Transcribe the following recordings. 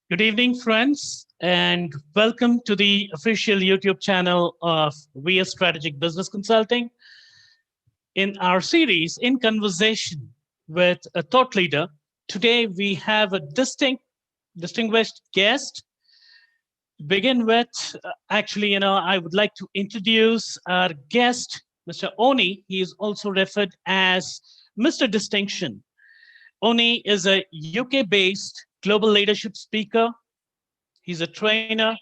Good evening, friends, and welcome to the official YouTube channel of VS Strategic Business Consulting. In our series, In Conversation with a Thought Leader, today we have a distinguished guest. To begin with, I would like to introduce our guest, Mr. Oni. He is also referred as Mr. Distinction. Oni is a UK based global leadership speaker. He's a trainer.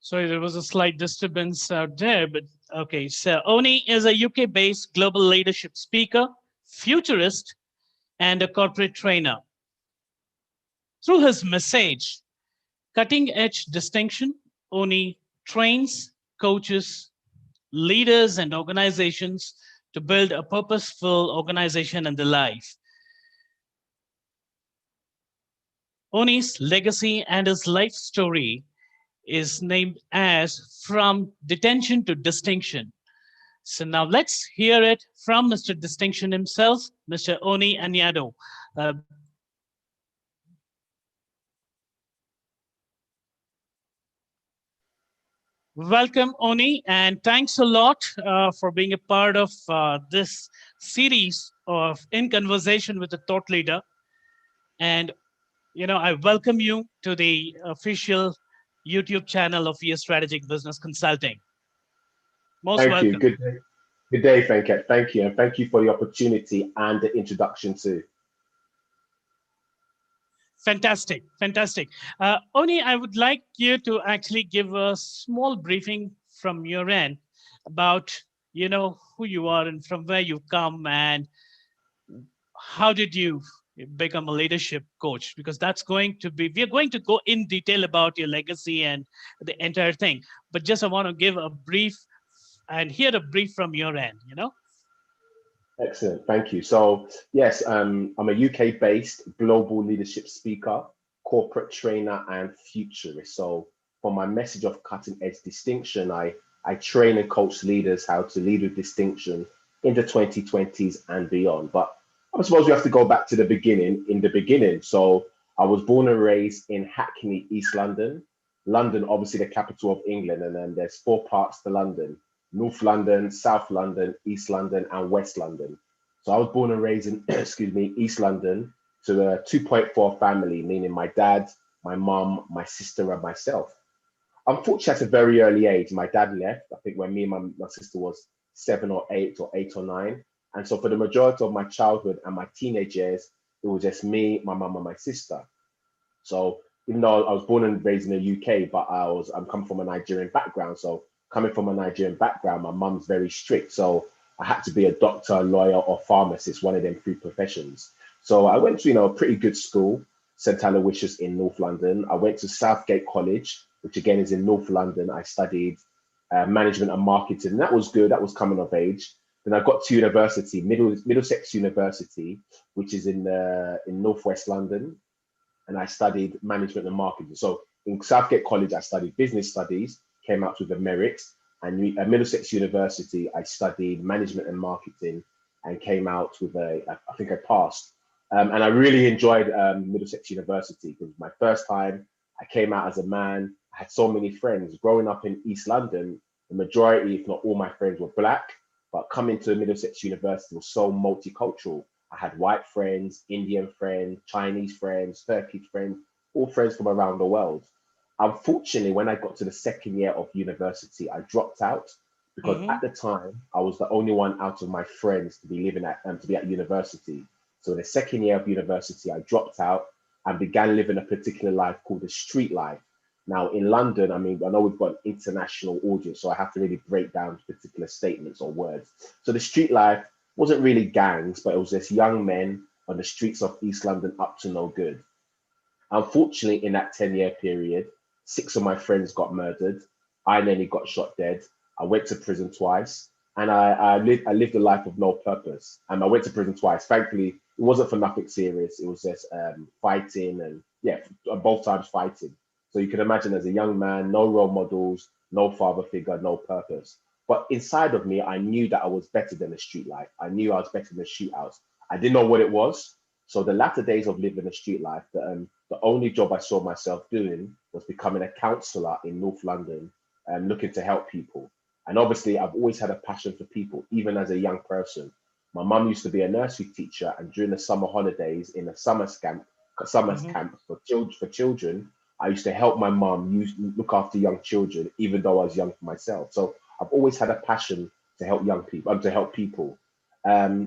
Sorry, there was a slight disturbance out there, but okay. So Oni is a UK-based global leadership speaker, futurist, and a corporate trainer. Through his message, Cutting Edge Distinction, Oni trains, coaches, leaders, and organizations to build a purposeful organization and the life. Oni's legacy and his life story is named as From Detention to Distinction. So now let's hear it from Mr. Distinction himself, Mr. Onyi Anyado. Welcome, Oni, and thanks a lot for being a part of this series of In Conversation with a Thought Leader. And, I welcome you to the official YouTube channel of VS Strategic Business Consulting. Most Thank you. welcome. Good day, Venkat. Thank you. And thank you for the opportunity and the introduction too. Fantastic, fantastic. Oni, I would like you to actually give a small briefing from your end about, who you are and from where you come and how did you become a leadership coach? Because we're going to go in detail about your legacy and the entire thing. But just I want to give a brief and hear a brief from your end. Excellent. Thank you. So yes, I'm a UK-based global leadership speaker, corporate trainer, and futurist. So for my message of cutting edge distinction, I train and coach leaders how to lead with distinction in the 2020s and beyond. But I suppose we have to go back to the beginning, in the beginning. So I was born and raised in Hackney, East London. London, obviously the capital of England, and then there's four parts to London: North London, South London, East London, and West London. So I was born and raised in, excuse me, East London to a 2.4 family, meaning my dad, my mum, my sister, and myself. Unfortunately, at a very early age, my dad left. I think when me and my sister was 7 or 8 or 8 or 9. And so for the majority of my childhood and my teenage years, it was just me, my mum, and my sister. So even though I was born and raised in the UK, but I'm coming from a Nigerian background. So coming from a Nigerian background, my mum's very strict. So I had to be a doctor, a lawyer, or pharmacist, one of them three professions. So I went to, a pretty good school, St. Aloysius in North London. I went to Southgate College, which again is in North London. I studied management and marketing. And that was good. That was coming of age. Then I got to university, Middlesex University, which is in Northwest London, and I studied management and marketing. So in Southgate College, I studied business studies, came out with a merit, and at Middlesex University, I studied management and marketing and came out with I think I passed. And I really enjoyed Middlesex University because my first time I came out as a man. I had so many friends. Growing up in East London, the majority, if not all my friends were black, but coming to Middlesex University was so multicultural. I had white friends, Indian friends, Chinese friends, Turkish friends, all friends from around the world. Unfortunately, when I got to the second year of university, I dropped out because Mm-hmm. at the time I was the only one out of my friends to be living to be at university. So the second year of university, I dropped out and began living a particular life called the street life. Now in London, I mean, I know we've got an international audience, so I have to really break down particular statements or words. So the street life wasn't really gangs, but it was just young men on the streets of East London up to no good. Unfortunately, in that 10-year period, six of my friends got murdered. I nearly got shot dead. I went to prison twice, and I lived a life of no purpose. And I went to prison twice. Thankfully, it wasn't for nothing serious. It was just fighting, and yeah, both times fighting. So you can imagine, as a young man, no role models, no father figure, no purpose. But inside of me, I knew that I was better than the street life. I knew I was better than the shootouts. I didn't know what it was. So the latter days of living the street life, the only job I saw myself doing was becoming a counsellor in North London, looking to help people. And obviously, I've always had a passion for people, even as a young person. My mum used to be a nursery teacher, and during the summer holidays in a summer Mhm. camp for children, I used to help my mum look after young children, even though I was young myself. So I've always had a passion to help young people, to help people.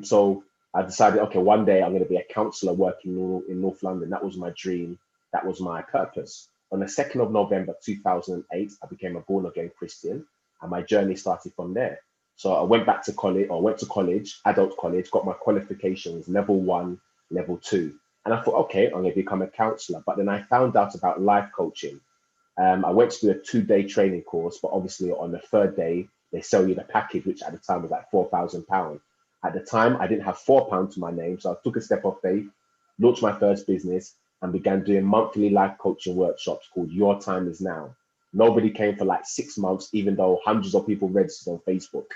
So I decided, okay, one day I'm going to be a counsellor working in North London. That was my dream. That was my purpose. On the 2nd of November 2008, I became a born again Christian, and my journey started from there. So I went back to college, or went to college, adult college, got my qualifications, level one, level two. And I thought, okay, I'm going to become a counselor. But then I found out about life coaching. I went to do a 2-day training course, but obviously on the third day, they sell you the package, which at the time was like £4,000. At the time, I didn't have £4 to my name. So I took a step of faith, launched my first business, and began doing monthly life coaching workshops called Your Time Is Now. Nobody came for like 6 months, even though hundreds of people registered on Facebook.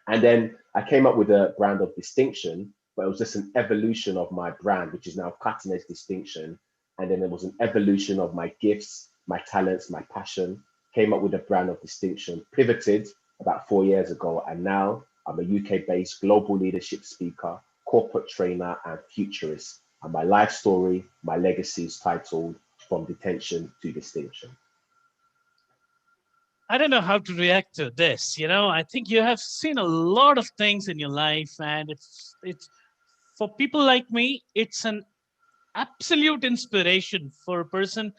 And then I came up with a brand of distinction, but it was just an evolution of my brand, which is now cutting edge distinction. And then there was an evolution of my gifts, my talents, my passion. Came up with a brand of distinction, pivoted about 4 years ago. And now I'm a UK based global leadership speaker, corporate trainer, and futurist. And my life story, my legacy is titled From Detention to Distinction. I don't know how to react to this. I think you have seen a lot of things in your life, and it's for people like me, it's an absolute inspiration for a person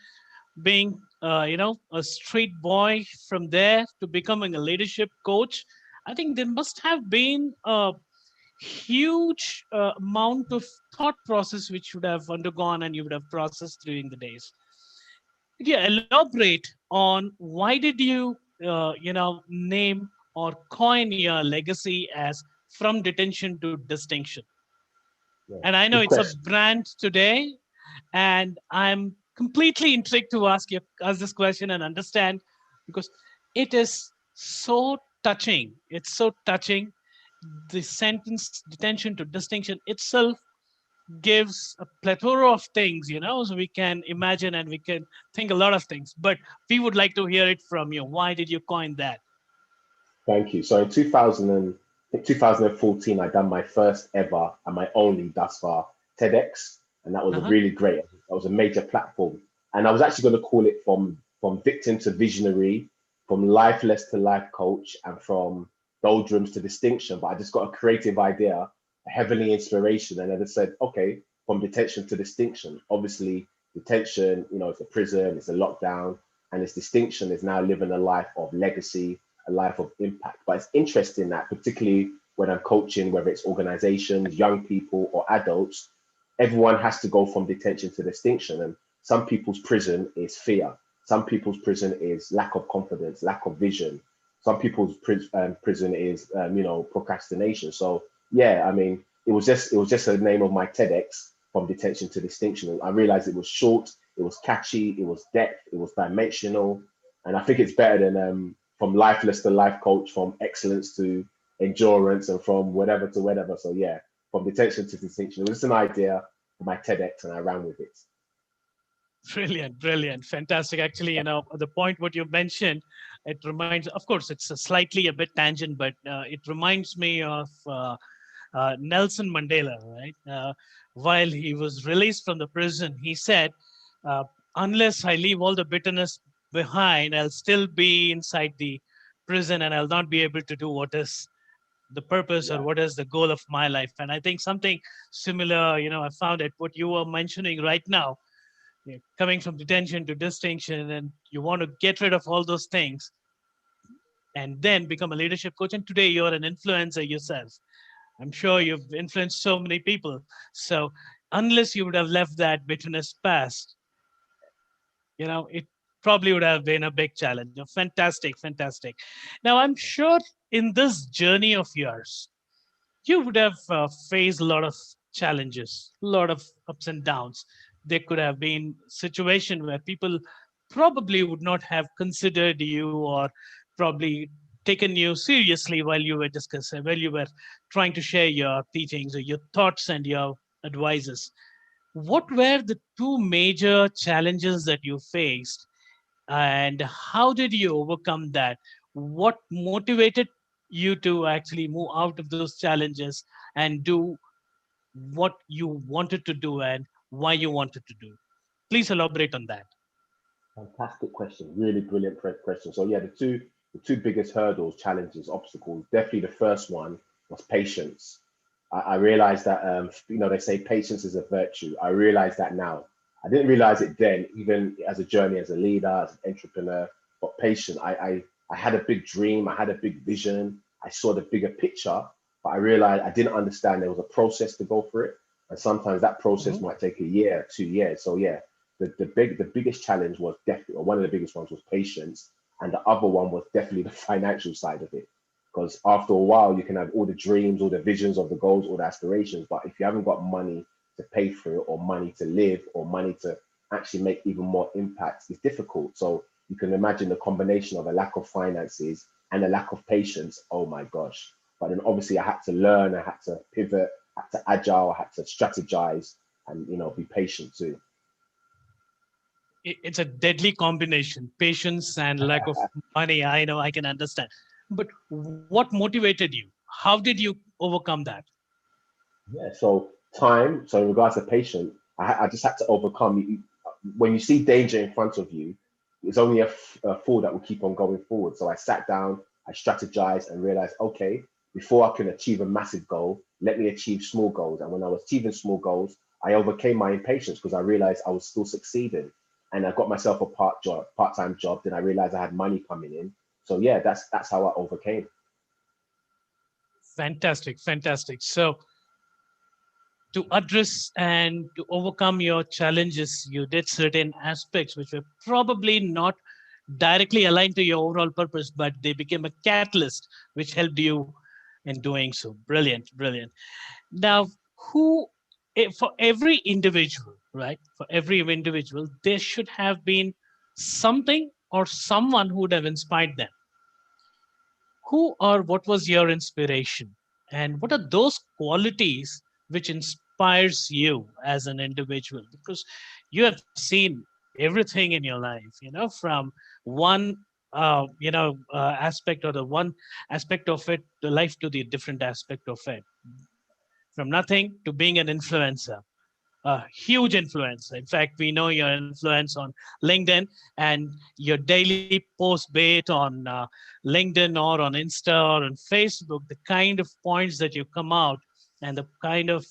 being, a street boy from there to becoming a leadership coach. I think there must have been a huge amount of thought process which you would have undergone and you would have processed during the days. Could you elaborate on why did you, name or coin your legacy as from detention to distinction? Yeah, And I know good it's a question. brand today, and I'm completely intrigued to ask this question and understand, because it is so touching. It's so touching. The sentence detention to distinction itself gives a plethora of things, so we can imagine and we can think a lot of things. But we would like to hear it from you. Why did you coin that? Thank you. So in 2014, I done my first ever and my only thus far TEDx, and that was a Uh-huh. really great. That was a major platform, and I was actually going to call it from victim to visionary, from lifeless to life coach, and from doldrums to distinction. But I just got a creative idea, a heavenly inspiration, and I just said, okay, from detention to distinction. Obviously, detention, it's a prison, it's a lockdown, and its distinction is now living a life of legacy, a life of impact. But it's interesting that, particularly when I'm coaching, whether it's organizations, young people, or adults, everyone has to go from detention to distinction. And some people's prison is fear. Some people's prison is lack of confidence, lack of vision. Some people's prison is, procrastination. So yeah, I mean, it was just the name of my TEDx, from detention to distinction. I realized it was short, it was catchy, it was depth, it was dimensional, and I think it's better than from lifeless to life coach, from excellence to endurance, and from whatever to whatever. So yeah, from detention to distinction. It was just an idea for my TEDx, and I ran with it. Brilliant, brilliant, fantastic. Actually, the point what you mentioned, it reminds. Of course, it's a slightly a bit tangent, but it reminds me of Nelson Mandela, right? While he was released from the prison, he said, uh, "Unless I leave all the bitterness behind, I'll still be inside the prison, and I'll not be able to do what is the purpose or Yeah, what is the goal of my life." And I think something similar, I found it what you were mentioning right now, coming from detention to distinction, and you want to get rid of all those things and then become a leadership coach. And today you're an influencer yourself. I'm sure yeah. you've influenced so many people. So unless you would have left that bitterness past, it probably would have been a big challenge. Fantastic, fantastic. Now I'm sure in this journey of yours, you would have faced a lot of challenges, a lot of ups and downs. There could have been situation where people probably would not have considered you, or probably taken you seriously while you were discussing, while you were trying to share your teachings or your thoughts and your advices. What were the two major challenges that you faced, and how did you overcome that? What motivated you to actually move out of those challenges and do what you wanted to do and why you wanted to do? Please elaborate on that. Fantastic question. Really brilliant question. So yeah, the two biggest hurdles, challenges, obstacles. Definitely the first one was patience. I realized that they say patience is a virtue. I realize that now. I didn't realize it then, even as a journey as a leader, as an entrepreneur. But patient. I had a big dream. I had a big vision. I saw the bigger picture, but I realized I didn't understand there was a process to go through it, and sometimes that process Mhm. might take a year, 2 years. So yeah, the biggest challenge was definitely, or one of the biggest ones was patience, and the other one was definitely the financial side of it. Because after a while, you can have all the dreams, all the visions of the goals, all the aspirations, but if you haven't got money to pay for it, or money to live, or money to actually make even more impact, it's difficult. So you can imagine the combination of a lack of finances and a lack of patience. Oh my gosh! But then obviously I had to learn, I had to pivot, I had to agile, I had to strategize, and be patient too. It's a deadly combination, patience and lack of money. I know, I can understand. But what motivated you? How did you overcome that? Yeah, so time, so in regards to patience, I just had to overcome. When you see danger in front of you, it's only a fool that will keep on going forward. So I sat down, I strategized and realized, okay, before I can achieve a massive goal, let me achieve small goals. And when I was achieving small goals, I overcame my impatience because I realized I was still succeeding. And I got myself a part-time job. Then I realized I had money coming in. So yeah, that's how I overcame. Fantastic, fantastic. So to address and to overcome your challenges, you did certain aspects which were probably not directly aligned to your overall purpose, but they became a catalyst which helped you in doing so. Brilliant, brilliant. Now, who, for every individual, right? For every individual, there should have been something or someone who would have inspired them. Who or what was your inspiration? And what are those qualities which inspires you as an individual? Because you have seen everything in your life, from one aspect or the one aspect of it, the life to the different aspect of it, from nothing to being an influencer, a huge influence. In fact, we know your influence on LinkedIn and your daily post, be it on LinkedIn or on Insta or on Facebook, the kind of points that you come out and the kind of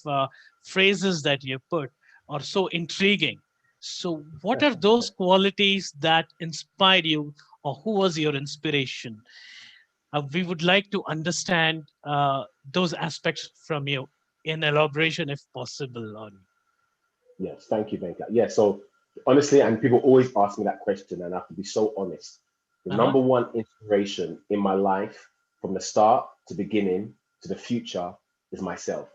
phrases that you put are so intriguing. So, what are those qualities that inspired you, or who was your inspiration? We would like to understand those aspects from you in elaboration, if possible, on. Yes, thank you, Venkat. Yeah, so honestly, and people always ask me that question, and I have to be so honest. The Uh huh. number one inspiration in my life, from the start to beginning to the future, is myself.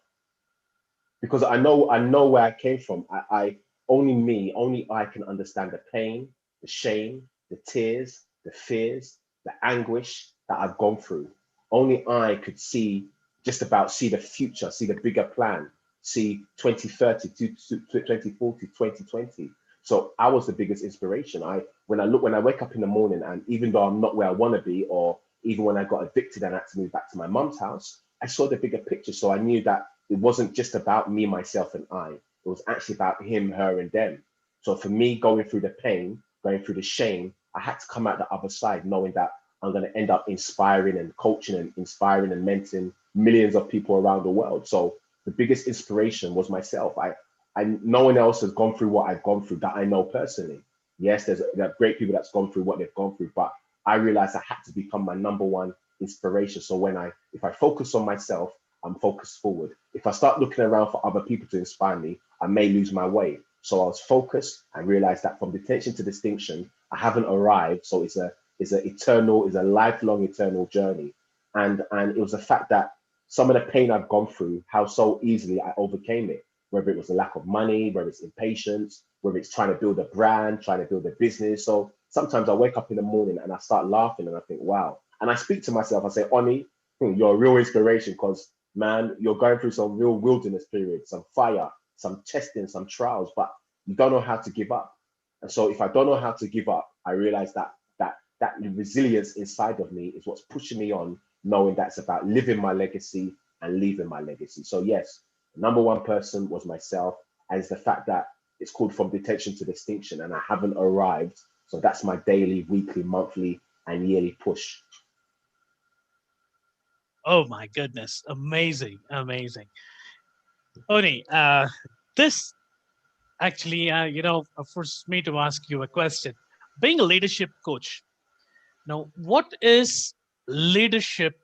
Because I know where I came from. I only me, only I can understand the pain, the shame, the tears, the fears, the anguish that I've gone through. Only I could see the future, see the bigger plan, see 2030 to 2040, 2020. So I was the biggest inspiration. When I wake up in the morning, and even though I'm not where I want to be, or even when I got evicted and I had to move back to my mum's house, I saw the bigger picture. So I knew that it wasn't just about me, myself, and I. It was actually about him, her, and them. So for me, going through the pain, going through the shame, I had to come out the other side knowing that I'm going to end up inspiring and coaching and inspiring and mentoring millions of people around the world. So the biggest inspiration was myself. No one else has gone through what I've gone through that I know personally. Yes, there are great people that's gone through what they've gone through, but I realized I had to become my number one inspiration. So if I focus on myself, I'm focused forward. If I start looking around for other people to inspire me, I may lose my way. So I was focused and realized that from detention to distinction, I haven't arrived. So it's a lifelong eternal journey. And it was the fact that some of the pain I've gone through, how so easily I overcame it, whether it was a lack of money, whether it's impatience, whether it's trying to build a brand, trying to build a business. So sometimes I wake up in the morning and I start laughing and I think, wow, And I speak to myself, I say, Oni, you're a real inspiration because, man, you're going through some real wilderness period, some fire, some testing, some trials, but you don't know how to give up. And so if I don't know how to give up, I realize that resilience inside of me is what's pushing me on, knowing that's about living my legacy and leaving my legacy. So yes, the number one person was myself, and it's the fact that it's called from detention to distinction, and I haven't arrived. So that's my daily, weekly, monthly, and yearly push. Oh my goodness. Amazing. Amazing. Oni, this actually, forces me to ask you a question. Being a leadership coach, now, what is leadership?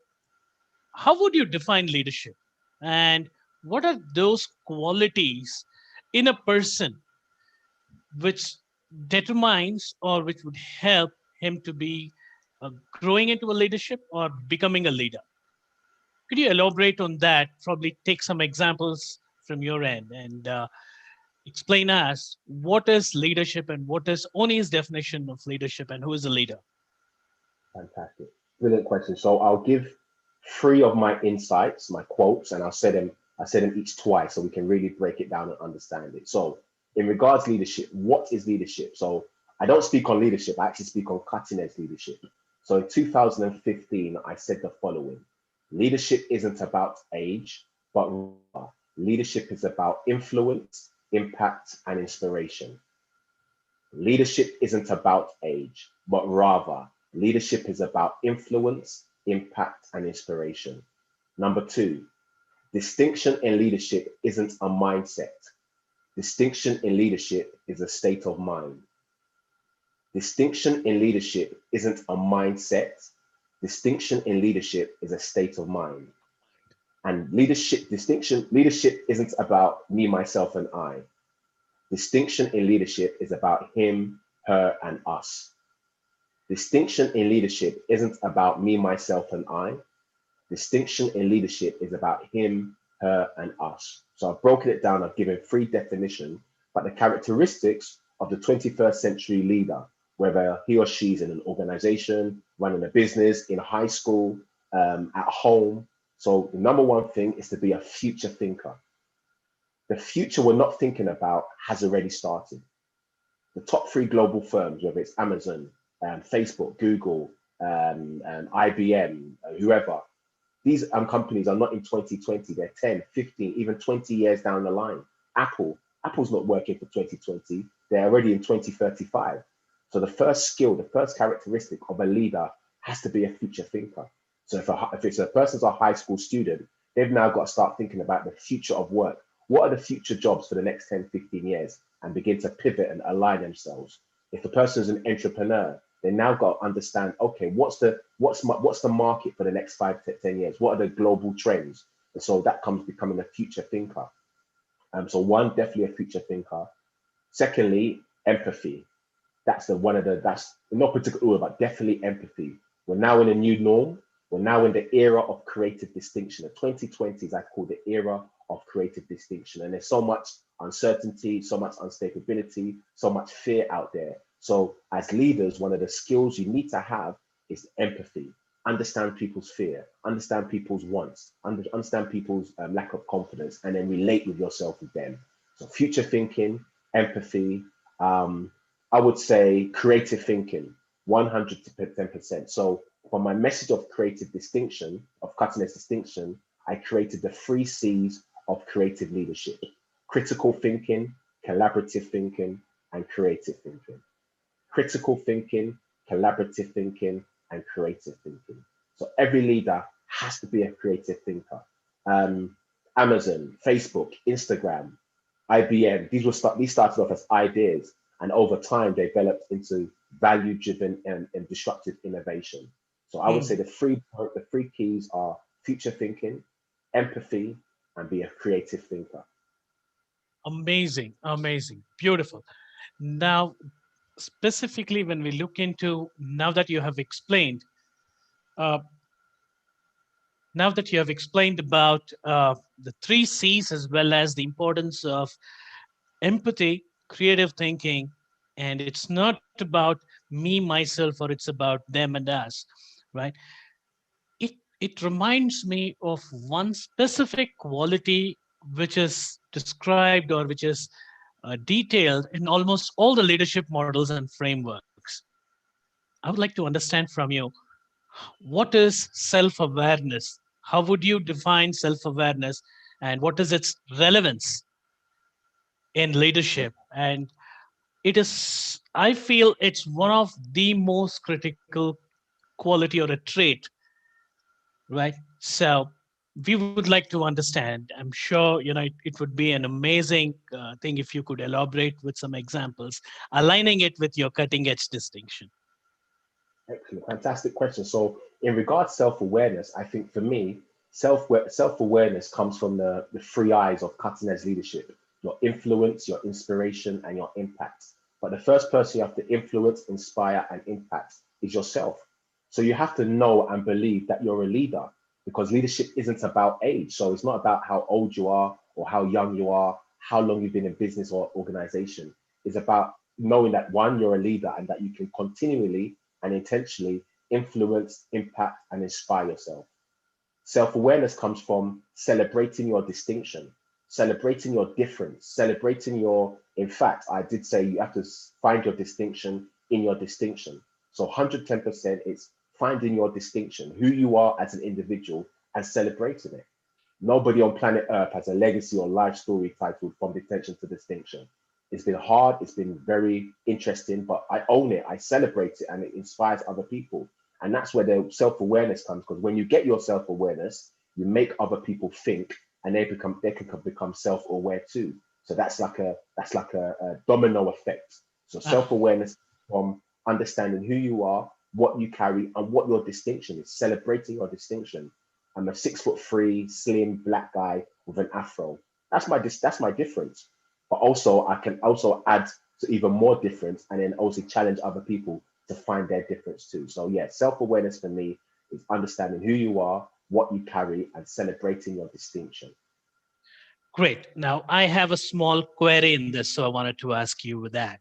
How would you define leadership? And what are those qualities in a person which determines or which would help him to be growing into a leadership or becoming a leader? Could you elaborate on that? Probably take some examples from your end and explain us what is leadership and what is Oni's definition of leadership and who is a leader? Fantastic. Brilliant question. So I'll give three of my insights, my quotes, and I say them each twice so we can really break it down and understand it. So in regards leadership, what is leadership? So I don't speak on leadership, I actually speak on cutting edge leadership. So in 2015, I said the following: leadership isn't about age, but leadership is about influence, impact, and inspiration. Leadership isn't about age, but rather leadership is about influence, impact, and inspiration. Number two, distinction in leadership isn't a mindset. Distinction in leadership is a state of mind. Distinction in leadership isn't a mindset. Distinction in leadership is a state of mind. And leadership isn't about me, myself, and I. Distinction in leadership is about him, her, and us. Distinction in leadership isn't about me, myself, and I. Distinction in leadership is about him, her, and us. So I've broken it down, I've given three definitions, but the characteristics of the 21st century leader, whether he or she's in an organization, running a business, in high school, at home. So the number one thing is to be a future thinker. The future we're not thinking about has already started. The top three global firms, whether it's Amazon, Facebook, Google, IBM, whoever, these companies are not in 2020, they're 10, 15, even 20 years down the line. Apple's not working for 2020, they're already in 2035. So the first skill, the first characteristic of a leader has to be a future thinker. So if it's a person's a high school student, they've now got to start thinking about the future of work. What are the future jobs for the next 10, 15 years, and begin to pivot and align themselves. If the person's an entrepreneur, they now got to understand, okay, what's the market for the next 5 to 10 years? What are the global trends? And so that comes becoming a future thinker. So one, definitely a future thinker. Secondly, empathy. That's in no particular order, but definitely empathy. We're now in a new norm. We're now in the era of creative distinction. The 2020s, I call the era of creative distinction. And there's so much uncertainty, so much unstability, so much fear out there. So as leaders, one of the skills you need to have is empathy. Understand people's fear, understand people's wants, understand people's lack of confidence, and then relate with yourself with them. So future thinking, empathy, I would say creative thinking, 110%. So for my message of creative distinction, of cutting edge distinction, I created the 3 C's of creative leadership: critical thinking, collaborative thinking, and creative thinking. Critical thinking, collaborative thinking, and creative thinking. So every leader has to be a creative thinker. Amazon, Facebook, Instagram, IBM, these started off as ideas, and over time developed into value-driven and disruptive innovation. So I would say the three keys are future thinking, empathy, and be a creative thinker. Amazing, amazing, beautiful. Now, specifically, when we look into uh, now that you have explained about the 3 C's as well as the importance of empathy, creative thinking, and it's not about me, myself, or it's about them and us, right? It reminds me of one specific quality which is described or which is detailed in almost all the leadership models and frameworks. I would like to understand from you, what is self awareness? How would you define self awareness, and what is its relevance in leadership? And it is, I feel it's one of the most critical quality or a trait, right? So we would like to understand. I'm sure it would be an amazing thing if you could elaborate with some examples, aligning it with your cutting edge distinction. Excellent, fantastic question. So, in regards to self-awareness, I think for me, self-awareness comes from the three eyes of cutting edge leadership: your influence, your inspiration, and your impact. But the first person you have to influence, inspire, and impact is yourself. So you have to know and believe that you're a leader, because leadership isn't about age. So it's not about how old you are or how young you are, how long you've been in business or organization. It's about knowing that one, you're a leader and that you can continually and intentionally influence, impact, and inspire yourself. Self awareness comes from celebrating your distinction, celebrating your difference, celebrating your, in fact, I did say you have to find your distinction in your distinction. So 110% it's finding your distinction, who you are as an individual, and celebrating it. Nobody on planet Earth has a legacy or life story titled From Detention to Distinction. It's been hard, it's been very interesting, but I own it, I celebrate it, and it inspires other people. And that's where the self-awareness comes, because when you get your self-awareness, you make other people think, and they can become self-aware too. So that's like a domino effect. So Ah, self-awareness from understanding who you are, what you carry, and what your distinction is, celebrating your distinction. I'm a 6'3", slim black guy with an afro. That's my difference. But also I can also add to even more difference, and then also challenge other people to find their difference too. So yeah, self-awareness for me is understanding who you are, what you carry, and celebrating your distinction. great. Now, I have a small query in this, so I wanted to ask you that.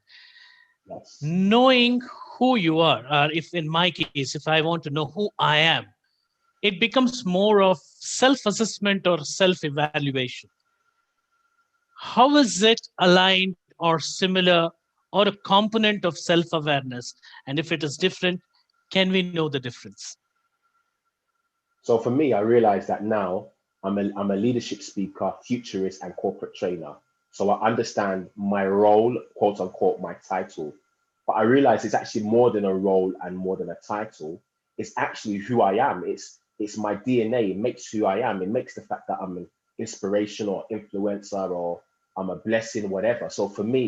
Yes. Knowing who you are, or if in my case, if I want to know who I am, it becomes more of self assessment or self evaluation. How is it aligned or similar or a component of self awareness? And if it is different, can we know the difference? So for me, I realize that now I'm a leadership speaker, futurist, and corporate trainer. So I understand my role, quote unquote, my title. But I realize it's actually more than a role and more than a title. It's actually who I am. It's my DNA. It makes who I am. It makes the fact that I'm an inspiration or influencer or I'm a blessing, whatever. So for me,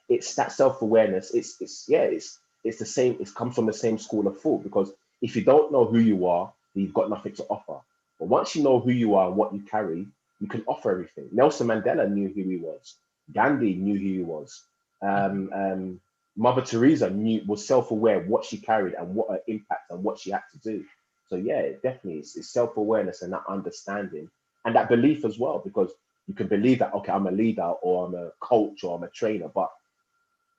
it's that self-awareness. It's the same, it comes from the same school of thought, because if you don't know who you are, you've got nothing to offer. But once you know who you are and what you carry, you can offer everything. Nelson Mandela knew who he was. Gandhi knew who he was. Mhm. Mother Teresa was self-aware of what she carried and what her impact and what she had to do. So yeah, it definitely is self-awareness and that understanding and that belief as well, because you can believe that, okay, I'm a leader or I'm a coach or I'm a trainer, but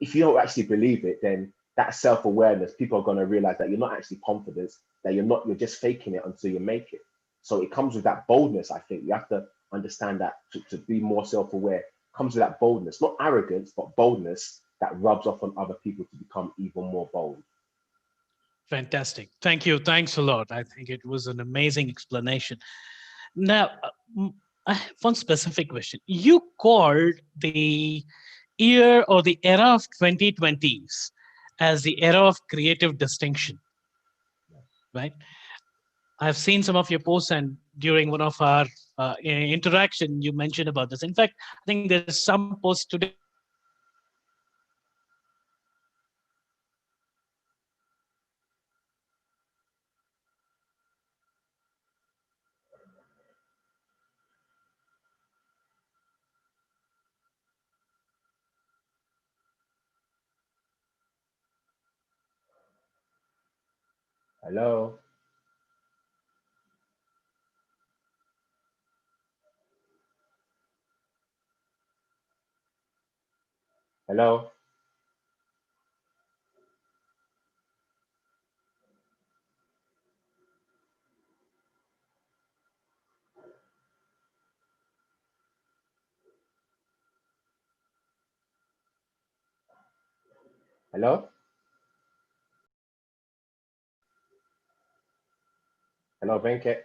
if you don't actually believe it, then that self-awareness, people are going to realize that you're not actually confident, that you're just faking it until you make it. So it comes with that boldness. I think you have to understand that to be more self-aware comes with that boldness, not arrogance, but boldness that rubs off on other people to become even more bold. Fantastic. Thank you. Thanks a lot. I think it was an amazing explanation. Now, I have one specific question. You called the year or the era of 2020s as the era of creative distinction, right? I've seen some of your posts, and during one of our interaction, you mentioned about this. In fact, I think there's some posts today as well where you mentioned about this. Hello, hello. Hello? Hello, Venkat?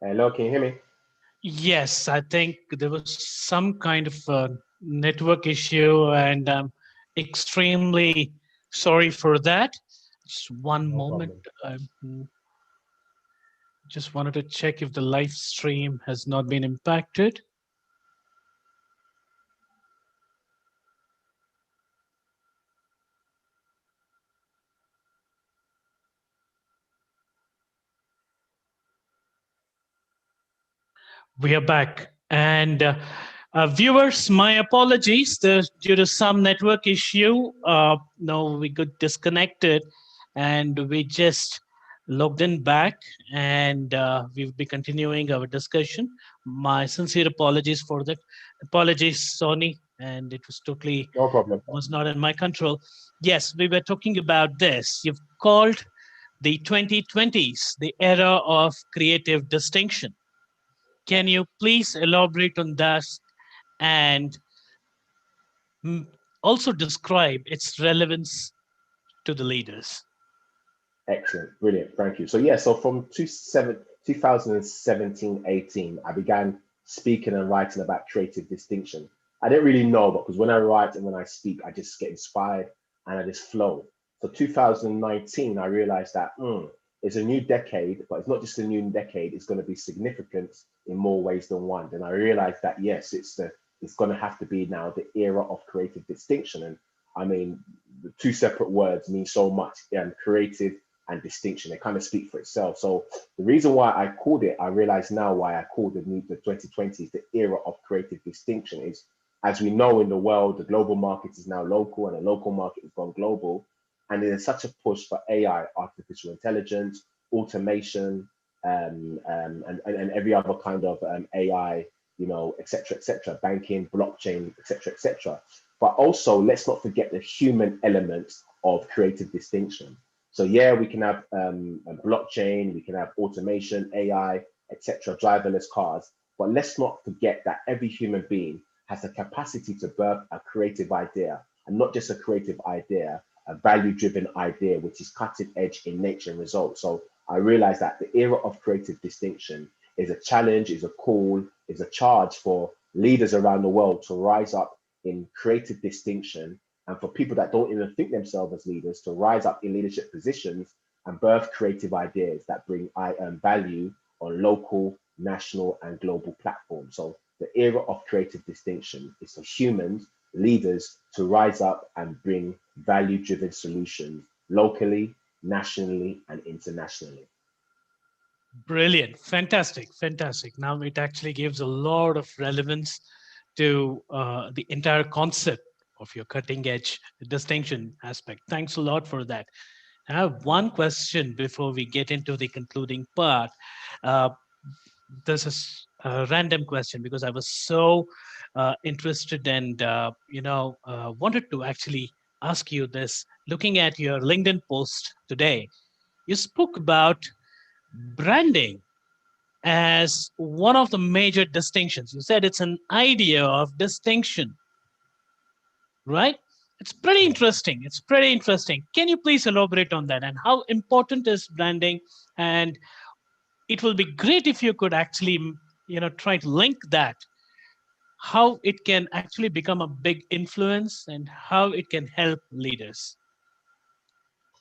Hello, can you hear me? Yes, I think there was some kind of network issue, and I'm extremely sorry for that. Just one No moment. problem. I just wanted to check if the live stream has not been impacted. We are back. And viewers, my apologies. Due to some network issue, no, we got disconnected and we just logged in back, and we'll be continuing our discussion. My sincere apologies for that. Apologies, Sony, and it was totally No problem. was not in my control. Yes, we were talking about this. You've called the 2020s the era of creative distinction. Can you please elaborate on that and also describe its relevance to the leaders? Excellent, brilliant, thank you. So yeah, so from 2017, 18, I began speaking and writing about creative distinction. I didn't really know, but because when I write and when I speak, I just get inspired and I just flow. So 2019, I realized that it's a new decade, but it's not just a new decade, it's going to be significant in more ways than one. And I realized that yes, it's going to have to be now the era of creative distinction. And I mean, the two separate words mean so much. Creative and distinction. They kind of speak for itself. So the reason why I called it, I realize now why I called the 2020s the era of creative distinction is, as we know in the world, the global market is now local and the local market has gone global. And there's such a push for AI, artificial intelligence, automation, and every other kind of AI, et cetera, banking, blockchain, et cetera. But also, let's not forget the human element of creative distinction. So yeah, we can have a blockchain, we can have automation, AI, etc., driverless cars. But let's not forget that every human being has the capacity to birth a creative idea, and not just a creative idea, a value-driven idea, which is cutting edge in nature and results. So I realized that the era of creative distinction is a challenge, is a call, is a charge for leaders around the world to rise up in creative distinction, and for people that don't even think themselves as leaders to rise up in leadership positions and birth creative ideas that bring value on local, national, and global platforms. So the era of creative distinction is for humans, leaders, to rise up and bring value-driven solutions locally, nationally, and internationally. Brilliant. Fantastic. Fantastic. Now it actually gives a lot of relevance to the entire concept of your cutting edge distinction aspect. Thanks a lot for that. I have one question before we get into the concluding part. Uh, this is a random question because I was so interested and wanted to actually ask you this. Looking at your LinkedIn post today, you spoke about branding as one of the major distinctions. You said it's an idea of distinction, right? It's pretty interesting. It's pretty interesting. Can you please elaborate on that and how important is branding? And it will be great if you could actually, try to link that, how it can actually become a big influence and how it can help leaders.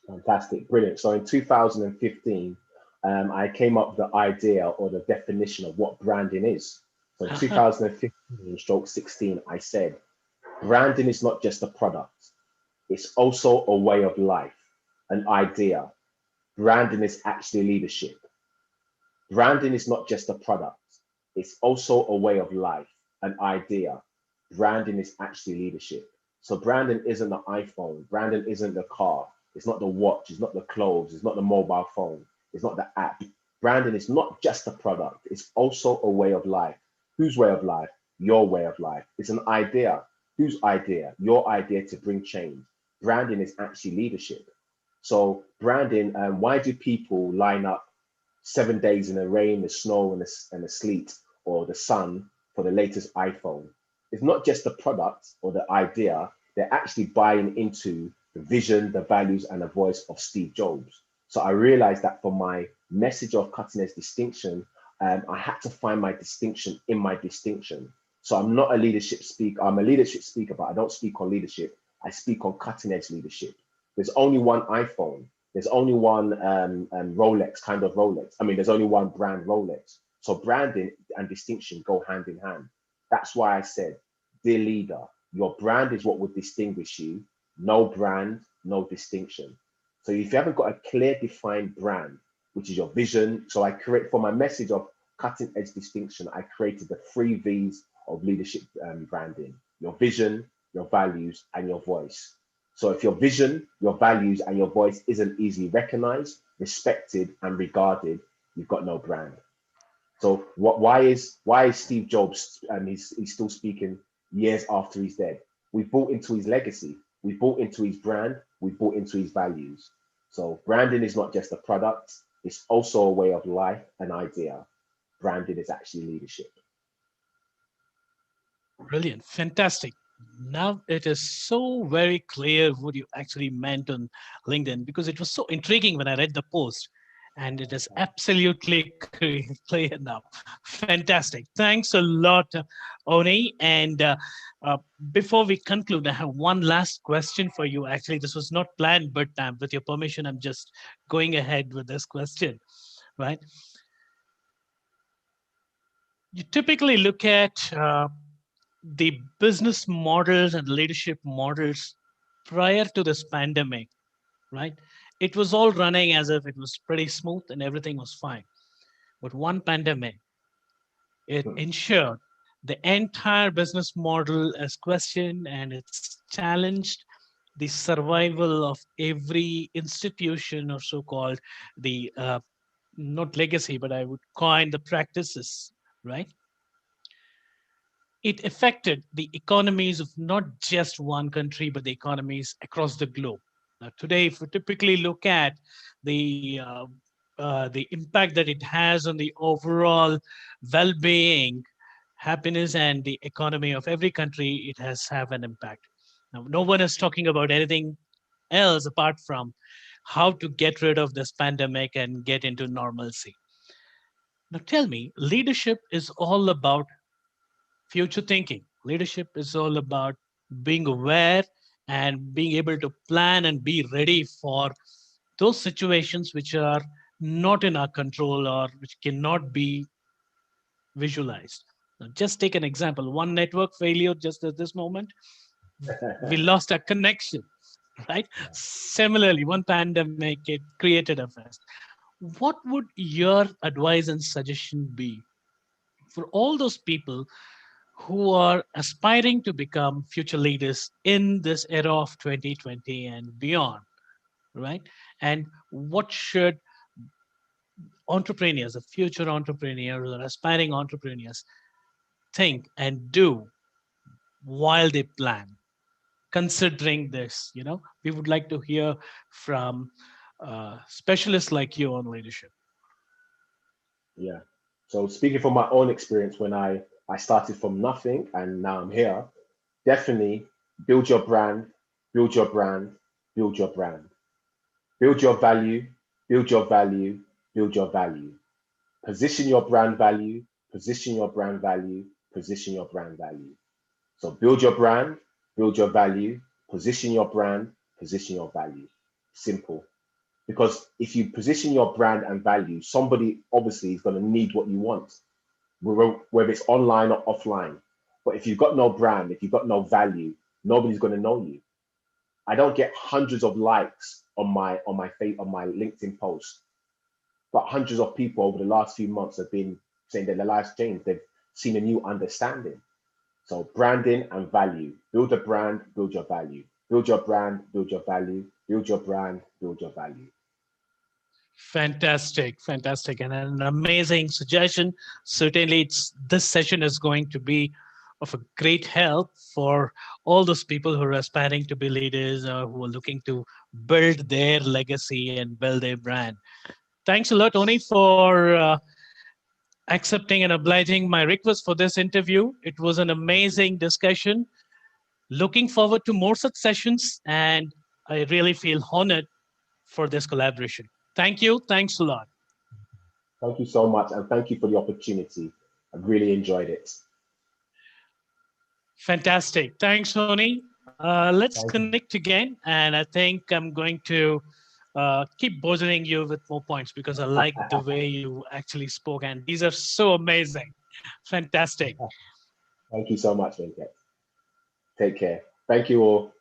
Fantastic, brilliant. So in 2015, I came up with the idea or the definition of what branding is. So in 2015, stroke 16, I said, branding is not just a product, it's also a way of life, an idea. Branding is actually leadership. Branding is not just a product, it's also a way of life, an idea. Branding is actually leadership. So branding isn't the iPhone, branding isn't the car, it's not the watch, it's not the clothes, it's not the mobile phone, it's not the app. Branding is not just a product, it's also a way of life. Whose way of life? Your way of life. It's an idea. Whose idea? Your idea to bring change. Branding is actually leadership. So branding, why do people line up 7 days in the rain, the snow, and the sleet, or the sun for the latest iPhone? It's not just the product or the idea, they're actually buying into the vision, the values, and the voice of Steve Jobs. So I realized that for my message of cutting edge distinction, I had to find my distinction in my distinction. So I'm not a leadership speaker, I'm a leadership speaker, but I don't speak on leadership. I speak on cutting edge leadership. There's only one iPhone. There's only one Rolex, kind of Rolex. I mean, there's only one brand Rolex. So branding and distinction go hand in hand. That's why I said, dear leader, your brand is what would distinguish you. No brand, no distinction. So if you haven't got a clear defined brand, which is your vision, so I create for my message of cutting edge distinction, I created the 3 V's of leadership branding: your vision, your values, and your voice. So if your vision, your values, and your voice isn't easily recognized, respected, and regarded, you've got no brand. So why is Steve Jobs he's still speaking years after he's dead? We bought into his legacy, we bought into his brand, we bought into his values. So branding is not just a product, it's also a way of life, an idea. Branding is actually leadership. Brilliant. Fantastic. Now it is so very clear what you actually meant on LinkedIn because it was so intriguing when I read the post. And it is absolutely clear now. Fantastic. Thanks a lot, Oni. And before we conclude, I have one last question for you. Actually, this was not planned, but with your permission, I'm just going ahead with this question, right? You typically look at the business models and leadership models prior to this pandemic, right? It was all running as if it was pretty smooth and everything was fine. But one pandemic, it Hmm. ensured the entire business model is questioned and it's challenged the survival of every institution or so-called the not legacy, but I would coin the practices, right? It affected the economies of not just one country, but the economies across the globe. Now, today, if we typically look at the impact that it has on the overall well-being, happiness, and the economy of every country, it has have an impact. Now, no one is talking about anything else apart from how to get rid of this pandemic and get into normalcy. Now, tell me, leadership is all about future thinking. Leadership is all about being aware and being able to plan and be ready for those situations which are not in our control or which cannot be visualized. Now, just take an example one network failure just at this moment, we lost a connection, right? Similarly, one pandemic, it created a fest. What would your advice and suggestion be for all those people who are aspiring to become future leaders in this era of 2020 and beyond, right? And what should entrepreneurs, the future entrepreneurs or aspiring entrepreneurs think and do while they plan, considering this? We would like to hear from specialists like you on leadership. Yeah. So speaking from my own experience, when I started from nothing and now I'm here, definitely build your brand, build your brand, build your brand. Build your value, build your value, build your value. Position your brand value, position your brand value, position your brand value. So build your brand, build your value, position your brand, position your value. Simple. Because if you position your brand and value, somebody obviously is going to need what you want, whether it's online or offline. But if you've got no brand, if you've got no value, nobody's going to know you. I don't get hundreds of likes on my LinkedIn post, but hundreds of people over the last few months have been saying that their lives changed. They've seen a new understanding. So branding and value. Build a brand, build your value. Build your brand, build your value. Build your brand, build your value. Fantastic, fantastic, and an amazing suggestion. Certainly, this session is going to be of a great help for all those people who are aspiring to be leaders or who are looking to build their legacy and build their brand. Thanks a lot, Oni, for accepting and obliging my request for this interview. It was an amazing discussion. Looking forward to more such sessions, and I really feel honored for this collaboration. Thank you. Thanks a lot. Thank you so much, and thank you for the opportunity. I really enjoyed it. Fantastic. Thanks, Tony. Let's Thank you. connect again. And I think I'm going to keep bothering you with more points because I like the way you actually spoke. And these are so amazing. Fantastic. Thank you so much, Venkat. Take care. Thank you all.